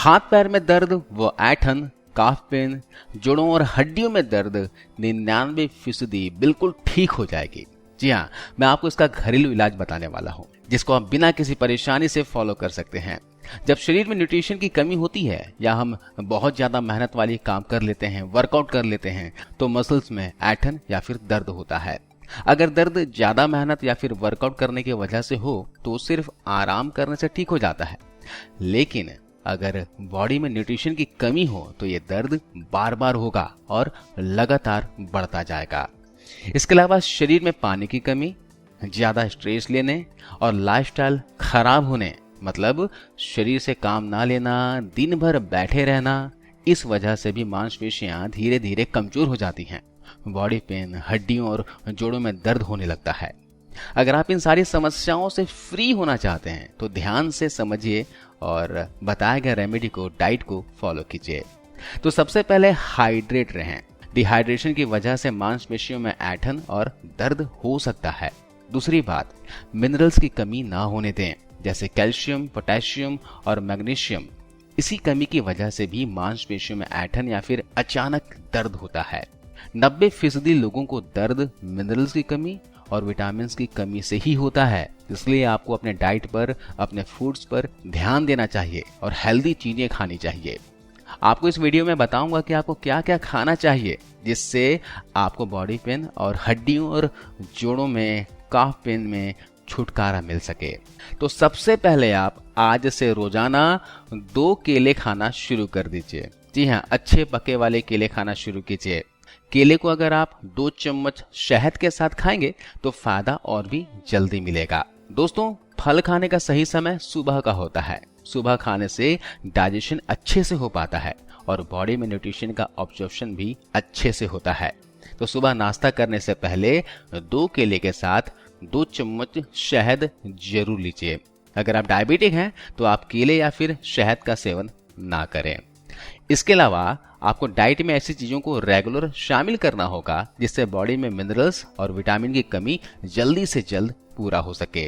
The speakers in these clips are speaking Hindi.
हाथ पैर में दर्द व ऐंठन, काफ पेन, जोड़ों और हड्डियों में दर्द 99% बिल्कुल ठीक हो जाएगी। जी हाँ, मैं आपको इसका घरेलू इलाज बताने वाला हूँ, जिसको आप बिना किसी परेशानी से फॉलो कर सकते हैं। जब शरीर में न्यूट्रिशन की कमी होती है या हम बहुत ज्यादा मेहनत वाली काम कर लेते हैं, वर्कआउट कर लेते हैं, तो मसल्स में ऐंठन या फिर दर्द होता है। अगर दर्द ज्यादा मेहनत या फिर वर्कआउट करने की वजह से हो तो सिर्फ आराम करने से ठीक हो जाता है, लेकिन अगर बॉडी में न्यूट्रिशन की कमी हो तो ये दर्द बार बार होगा और लगातार बढ़ता जाएगा। इसके अलावा शरीर में पानी की कमी, ज्यादा स्ट्रेस लेने और लाइफस्टाइल खराब होने, मतलब शरीर से काम ना लेना, दिन भर बैठे रहना, इस वजह से भी मांसपेशियां धीरे धीरे कमजोर हो जाती हैं। बॉडी पेन, हड्डियों और जोड़ों में दर्द होने लगता है। अगर आप इन सारी समस्याओं से फ्री होना चाहते हैं तो ध्यान से समझिए और बताए गए रेमेडी को, डाइट को फॉलो कीजिए। तो सबसे पहले हाइड्रेट रहें। डिहाइड्रेशन की वजह से मांसपेशियों में ऐंठन और दर्द हो सकता है। दूसरी बात, मिनरल्स की कमी ना होने दें, जैसे कैल्शियम, पोटेशियम और मैग्नीशियम। इसी कमी की वजह से भी मांसपेशियों में ऐंठन या फिर अचानक दर्द होता है। 90% लोगों को दर्द मिनरल्स की कमी और विटामिन की कमी से ही होता है। इसलिए आपको अपने डाइट पर, अपने फूड्स पर ध्यान देना चाहिए और हेल्दी चीजें खानी चाहिए। आपको इस वीडियो में बताऊंगा कि आपको क्या क्या खाना चाहिए जिससे आपको बॉडी पेन और हड्डियों और जोड़ों में, काफ पेन में छुटकारा मिल सके। तो सबसे पहले आप आज से रोजाना 2 केले खाना शुरू कर दीजिए। जी हाँ, अच्छे पके वाले केले खाना शुरू कीजिए। केले को अगर आप 2 चम्मच शहद के साथ खाएंगे तो फायदा और भी जल्दी मिलेगा। दोस्तों, फल खाने का सही समय सुबह का होता है। सुबह खाने से डाइजेशन अच्छे से हो पाता है और बॉडी में न्यूट्रिशन का ऑब्जॉर्प्शन भी अच्छे से होता है। तो सुबह नाश्ता करने से पहले 2 केले के साथ 2 चम्मच शहद जरूर लीजिए। अगर आप डायबिटिक हैं तो आप केले या फिर शहद का सेवन ना करें। इसके अलावा आपको डाइट में ऐसी चीजों को रेगुलर शामिल करना होगा जिससे बॉडी में मिनरल्स और विटामिन की कमी जल्दी से जल्द पूरा हो सके।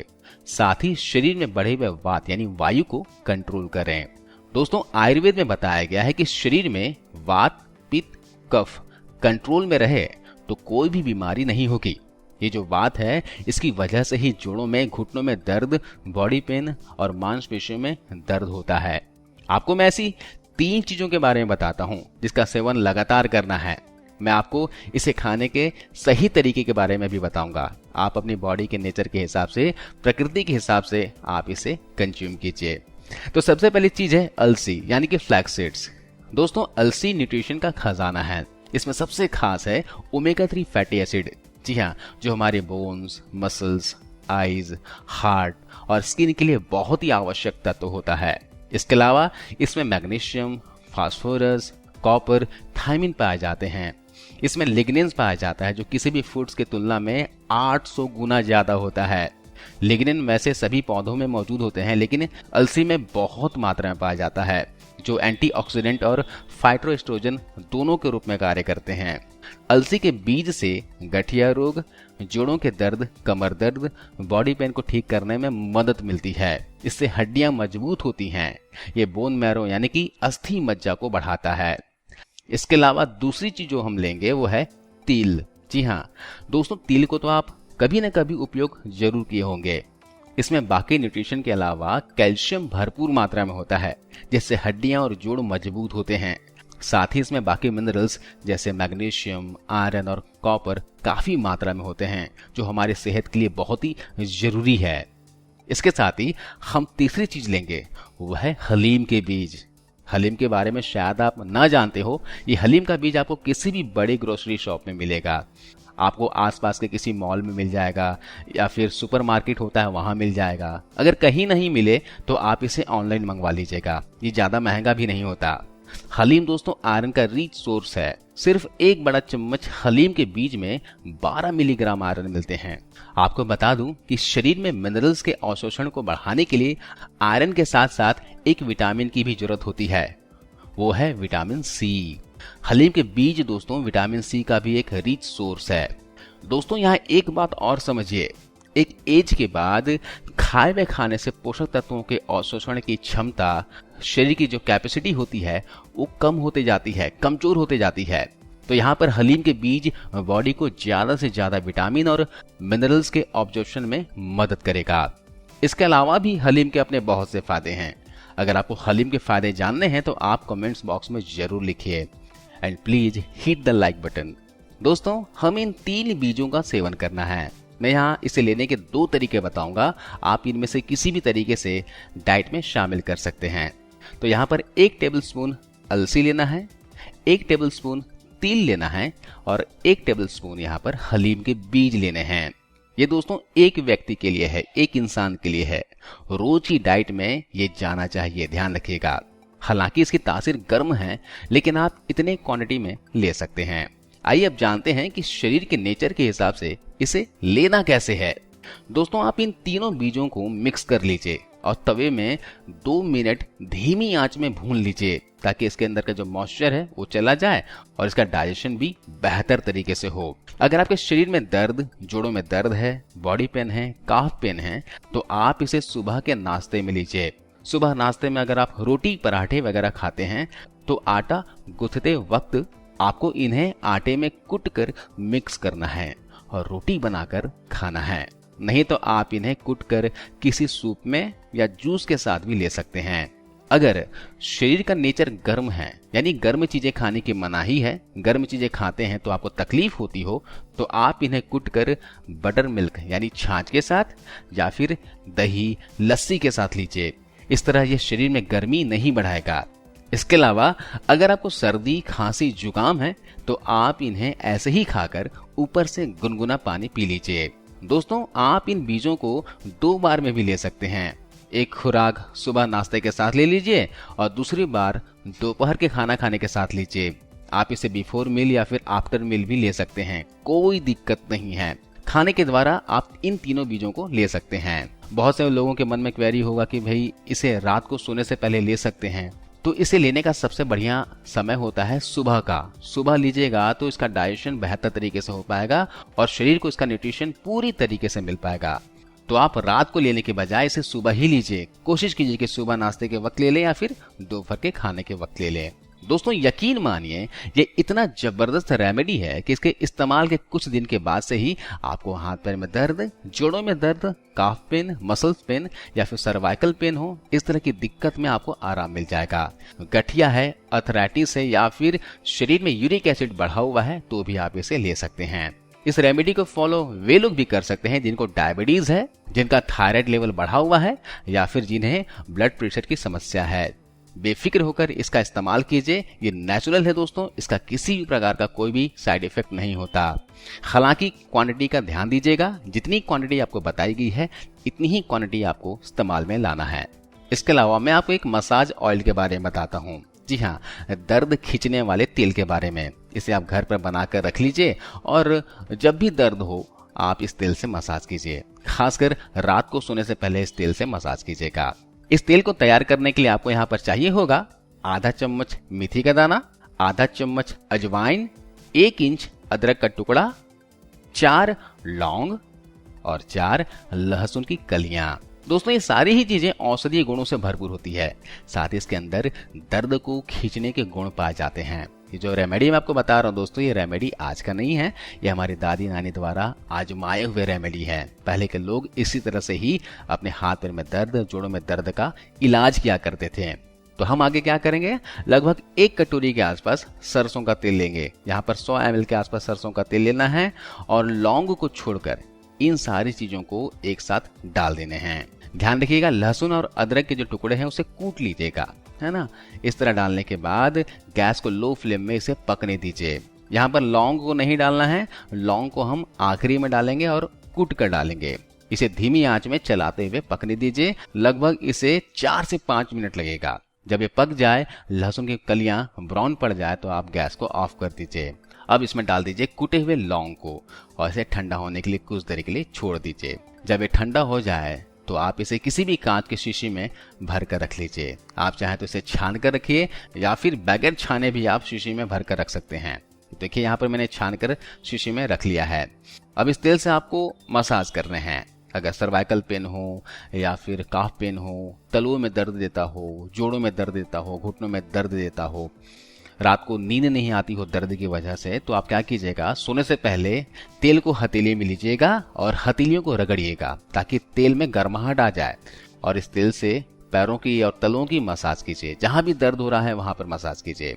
साथ ही शरीर में बढ़े हुए वात यानी वायु को कंट्रोल करें। दोस्तों, आयुर्वेद में बताया गया है कि शरीर में वात, पित्त, कफ कंट्रोल में रहे तो कोई भी बीमारी नहीं होगी। ये जो वात है, इसकी वजह से ही जोड़ों में, घुटनों में दर्द, बॉडी पेन और मांसपेशियों में दर्द होता है। आपको मैं ऐसी 3 चीजों के बारे में बताता हूं जिसका सेवन लगातार करना है। मैं आपको इसे खाने के सही तरीके के बारे में भी बताऊंगा। आप अपनी बॉडी के नेचर के हिसाब से, प्रकृति के हिसाब से आप इसे कंज्यूम कीजिए। तो सबसे पहली चीज है अलसी यानी कि फ्लैक्स सीड्स। दोस्तों, अलसी न्यूट्रिशन का खजाना है। इसमें सबसे खास है ओमेगा 3 फैटी एसिड। जी हाँ, जो हमारे बोन्स, मसल्स, आईज, हार्ट और स्किन के लिए बहुत ही आवश्यक तत्व होता है। इसके अलावा इसमें मैग्नीशियम, फास्फोरस, कॉपर, थायमिन पाए जाते हैं। इसमें लिग्निन्स पाया जाता है जो किसी भी फूड्स की तुलना में 800 गुना ज्यादा होता है। लिग्निन वैसे सभी पौधों में मौजूद होते हैं, लेकिन अलसी में बहुत मात्रा में पाया जाता है जो एंटीऑक्सीडेंट और फाइटोएस्ट्रोजन दोनों के रूप में कार्य करते हैं। अलसी के बीज से गठिया रोग, जोड़ों के दर्द, कमर दर्द, बॉडी पेन को ठीक करने में मदद मिलती है। इससे हड्डियां मजबूत होती हैं। ये बोन मैरो यानी कि अस्थि मज्जा को बढ़ाता है। इसके अलावा दूसरी चीज जो हम लेंगे वो है तिल। जी हाँ दोस्तों, तिल को तो आप कभी न कभी उपयोग जरूर किए होंगे। इसमें बाकी न्यूट्रिशन के अलावा कैल्शियम भरपूर मात्रा में होता है जिससे हड्डियां और जोड़ मजबूत होते हैं। साथ ही इसमें बाकी मिनरल्स जैसे मैग्नीशियम, आयरन और कॉपर काफी मात्रा में होते हैं जो हमारी सेहत के लिए बहुत ही जरूरी है। इसके साथ ही हम तीसरी चीज लेंगे, वह है हलीम के बीज। हलीम के बारे में शायद आप ना जानते हो। ये हलीम का बीज आपको किसी भी बड़ी ग्रोसरी शॉप में मिलेगा। आपको आसपास के किसी मॉल में मिल जाएगा या फिर सुपरमार्केट होता है वहां मिल जाएगा। अगर कहीं नहीं मिले तो आप इसे ऑनलाइन मंगवा लीजिएगा। ये ज्यादा महंगा भी नहीं होता। हलीम दोस्तों आयरन का रिच सोर्स है। सिर्फ 1 बड़ा चम्मच हलीम के बीज में 12 मिलीग्राम आयरन मिलते हैं। आपको बता दूं कि शरीर में मिनरल्स के अवशोषण को बढ़ाने के लिए आयरन के साथ साथ एक विटामिन की भी जरूरत होती है, वो है विटामिन सी। हलीम के बीज दोस्तों विटामिन सी का भी एक रिच सोर्स है। दोस्तों यहाँ एक बात और समझिए, एक एज के बाद खाए हुए खाने से पोषक तत्वों के अवशोषण की क्षमता, शरीर की जो कैपेसिटी होती है वो कम होते जाती है, कमजोर होते जाती है। तो यहाँ पर हलीम के बीज बॉडी को ज्यादा से ज्यादा विटामिन और मिनरल्स के ऑब्जॉर्प्शन में मदद करेगा। इसके अलावा भी हलीम के अपने बहुत से फायदे हैं। अगर आपको हलीम के फायदे जानने हैं तो आप कमेंट्स बॉक्स में जरूर लिखिए and please hit the like button. दोस्तों, हमें इन 3 बीजों का सेवन करना है। मैं यहाँ इसे लेने के 2 तरीके बताऊंगा, आप इनमें से किसी भी तरीके से डाइट में शामिल कर सकते हैं। तो यहाँ पर 1 टेबलस्पून अलसी लेना है, 1 टेबलस्पून तिल लेना है और 1 टेबलस्पून यहाँ पर हलीम के बीज लेने हैं। ये दोस्तों एक व्यक्ति के लिए है, एक इंसान के लिए है। रोज की डाइट में ये जाना चाहिए, ध्यान रखिएगा। हालांकि इसकी तासीर गर्म है, लेकिन आप इतने क्वांटिटी में ले सकते हैं। आइए अब जानते हैं कि शरीर के नेचर के हिसाब से इसे लेना कैसे है। दोस्तों, आप इन तीनों बीजों को मिक्स कर लीजिए और तवे में 2 मिनट धीमी आंच में भून लीजिए, ताकि इसके अंदर का जो मॉइस्चर है वो चला जाए और इसका डाइजेशन भी बेहतर तरीके से हो। अगर आपके शरीर में दर्द, जोड़ों में दर्द है, बॉडी पेन है, काफ पेन है, तो आप इसे सुबह के नाश्ते में लीजिए। सुबह नाश्ते में अगर आप रोटी पराठे वगैरह खाते हैं तो आटा गूंथते वक्त आपको इन्हें आटे में कूट कर मिक्स करना है और रोटी बनाकर खाना है। नहीं तो आप इन्हें कूट कर किसी सूप में या जूस के साथ भी ले सकते हैं। अगर शरीर का नेचर गर्म है, यानी गर्म चीजें खाने की मनाही है, गर्म चीजें खाते हैं तो आपको तकलीफ होती हो, तो आप इन्हें कूट कर बटर मिल्क यानी छाछ के साथ या फिर दही, लस्सी के साथ लीजिए। इस तरह यह शरीर में गर्मी नहीं बढ़ाएगा। इसके अलावा अगर आपको सर्दी, खांसी, जुकाम है तो आप इन्हें ऐसे ही खाकर ऊपर से गुनगुना पानी पी लीजिए। दोस्तों, आप इन बीजों को 2 बार में भी ले सकते हैं। एक खुराक सुबह नाश्ते के साथ ले लीजिए और दूसरी बार दोपहर के खाना खाने के साथ लीजिए। आप इसे बिफोर मील या फिर आफ्टर मील भी ले सकते हैं, कोई दिक्कत नहीं है। खाने के द्वारा आप इन तीनों बीजों को ले सकते हैं। बहुत से लोगों के मन में क्वेरी होगा कि भाई इसे रात को सोने से पहले ले सकते हैं, तो इसे लेने का सबसे बढ़िया समय होता है सुबह का। सुबह लीजिएगा तो इसका डाइजेशन बेहतर तरीके से हो पाएगा और शरीर को इसका न्यूट्रिशन पूरी तरीके से मिल पाएगा। तो आप रात को लेने के बजाय इसे सुबह ही लीजिए। कोशिश कीजिए कि सुबह नाश्ते के वक्त ले लें या फिर दोपहर के खाने के वक्त ले लें। दोस्तों, यकीन मानिए ये इतना जबरदस्त रेमेडी है कि इसके इस्तेमाल के कुछ दिन के बाद से ही आपको हाथ पैर में दर्द, जोड़ों में दर्द, काफ पेन, मसल्स पेन या फिर सर्वाइकल पेन हो, इस तरह की दिक्कत में आपको आराम मिल जाएगा। गठिया है, अर्थराइटिस है या फिर शरीर में यूरिक एसिड बढ़ा हुआ है तो भी आप इसे ले सकते हैं। इस रेमेडी को फॉलो वे लोग भी कर सकते हैं जिनको डायबिटीज है, जिनका थायराइड लेवल बढ़ा हुआ है या फिर जिन्हें ब्लड प्रेशर की समस्या है। बेफिक्र होकर इसका इस्तेमाल कीजिए। ये नेचुरल है दोस्तों, इसका किसी भी प्रकार का कोई भी साइड इफेक्ट नहीं होता। हालांकि क्वांटिटी का ध्यान दीजिएगा, जितनी क्वांटिटी आपको बताई गई है इतनी ही क्वांटिटी आपको इस्तेमाल में लाना है। इसके अलावा मैं आपको एक मसाज ऑयल के बारे में बताता हूँ। जी हाँ, दर्द खींचने वाले तेल के बारे में। इसे आप घर पर बनाकर रख लीजिए और जब भी दर्द हो आप इस तेल से मसाज कीजिए। खासकर रात को सोने से पहले इस तेल से मसाज कीजिएगा। इस तेल को तैयार करने के लिए आपको यहाँ पर चाहिए होगा आधा चम्मच मेथी का दाना, आधा चम्मच अजवाइन, 1 इंच अदरक का टुकड़ा, 4 लौंग और 4 लहसुन की कलियां। दोस्तों, ये सारी ही चीजें औषधीय गुणों से भरपूर होती है। साथ ही इसके अंदर दर्द को खींचने के गुण पाए जाते हैं। ये जो रेमेडी मैं आपको बता रहा हूँ दोस्तों, ये रेमेडी आज का नहीं है, ये हमारी दादी नानी द्वारा आजमाए हुए रेमेडी है। पहले के लोग इसी तरह से ही अपने हाथ पैर में दर्द, जोड़ों में दर्द का इलाज किया करते थे। तो हम आगे क्या करेंगे, लगभग 1 कटोरी के आसपास सरसों का तेल लेंगे। यहाँ पर 100 ml के आसपास सरसों का तेल लेना है और लौंग को छोड़कर इन सारी चीजों को एक साथ डाल देने हैं। ध्यान रखिएगा, लहसुन और अदरक के जो टुकड़े हैं उसे कूट लीजिएगा, है ना। इस तरह डालने के बाद गैस को लो फ्लेम में इसे पकने दीजिए। यहाँ पर लौंग को नहीं डालना है, लौंग को हम आखिरी में डालेंगे और कूट कर डालेंगे। इसे धीमी आंच में चलाते हुए पकने दीजिए। लगभग इसे 4 से 5 मिनट लगेगा। जब ये पक जाए, लहसुन की कलियां ब्राउन पड़ जाए तो आप गैस को ऑफ कर दीजिए। अब इसमें डाल दीजिए कूटे हुए लौंग को और इसे ठंडा होने के लिए कुछ देर के लिए छोड़ दीजिए। जब ये ठंडा हो जाए तो आप इसे किसी भी कांच के शीशी में भर कर रख लीजिए। आप चाहे तो इसे छान कर रखिए या फिर बगैर छाने भी आप शीशी में भर कर रख सकते हैं। देखिए यहाँ पर मैंने छान कर शीशी में रख लिया है। अब इस तेल से आपको मसाज करने हैं। अगर सर्वाइकल पेन हो या फिर काफ पेन हो, तलुओं में दर्द देता हो, जोड़ों में दर्द देता हो, घुटनों में दर्द देता हो, रात को नींद नहीं आती हो दर्द की वजह से, तो आप क्या कीजिएगा, सोने से पहले तेल को हथेली में लीजिएगा और हथेलियों को रगड़िएगा ताकि तेल में गर्माहट आ जाए, और इस तेल से पैरों की और तलों की मसाज कीजिए। जहां भी दर्द हो रहा है वहां पर मसाज कीजिए।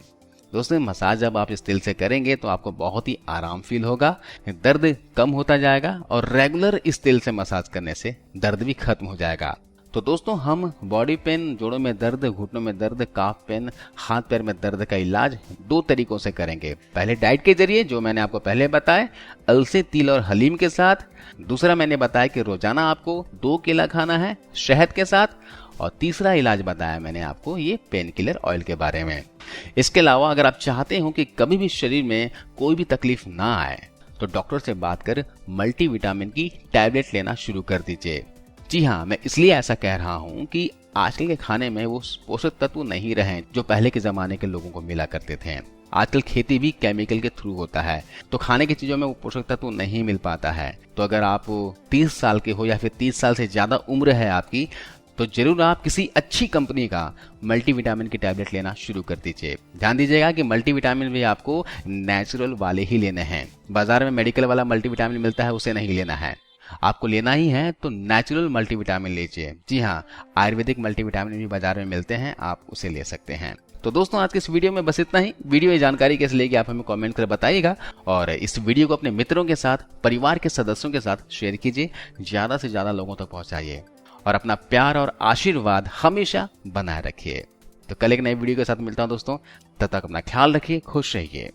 दोस्तों, मसाज जब आप इस तेल से करेंगे तो आपको बहुत ही आराम फील होगा, दर्द कम होता जाएगा, और रेगुलर इस तेल से मसाज करने से दर्द भी खत्म हो जाएगा। तो दोस्तों, हम बॉडी पेन, जोड़ों में दर्द, घुटनों में दर्द, काफ पेन, हाथ पैर में दर्द का इलाज 2 तरीकों से करेंगे। पहले डाइट के जरिए, जो मैंने आपको पहले बताया, अलसे, तिल और हलीम के साथ। दूसरा मैंने बताया कि रोजाना आपको 2 केला खाना है शहद के साथ। और तीसरा इलाज बताया मैंने आपको ये पेन किलर ऑयल के बारे में। इसके अलावा अगर आप चाहते हो कि कभी भी शरीर में कोई भी तकलीफ ना आए, तो डॉक्टर से बात कर मल्टीविटामिन की टैबलेट लेना शुरू कर दीजिए। जी हाँ, मैं इसलिए ऐसा कह रहा हूँ कि आजकल के खाने में वो पोषक तत्व नहीं रहे जो पहले के जमाने के लोगों को मिला करते थे। आजकल खेती भी केमिकल के थ्रू होता है, तो खाने की चीजों में वो पोषक तत्व नहीं मिल पाता है। तो अगर आप 30 साल के हो या फिर 30 साल से ज्यादा उम्र है आपकी, तो जरूर आप किसी अच्छी कंपनी का मल्टीविटामिन की टैबलेट लेना शुरू कर दीजिए। ध्यान दीजिएगा कि मल्टीविटामिन भी आपको नेचुरल वाले ही लेने हैं। बाजार में मेडिकल वाला मल्टीविटामिन मिलता है, उसे नहीं लेना है। आपको लेना ही है तो नेचुरल मल्टीविटामिन लीजिए। जी हाँ, आयुर्वेदिक मल्टीविटामिन भी बाजार में मिलते हैं, आप उसे ले सकते हैं। तो दोस्तों, आज के इस वीडियो में बस इतना ही। वीडियो ये जानकारी कैसे लगी आप हमें कमेंट कर बताइएगा, और इस वीडियो को अपने मित्रों के साथ, परिवार के सदस्यों के साथ शेयर कीजिए, ज्यादा से ज्यादा लोगों तक पहुंचाइए, और अपना प्यार और आशीर्वाद हमेशा बनाए रखिए। तो कल एक नई वीडियो के साथ मिलता हूं दोस्तों, तब तक अपना ख्याल रखिए, खुश रहिए।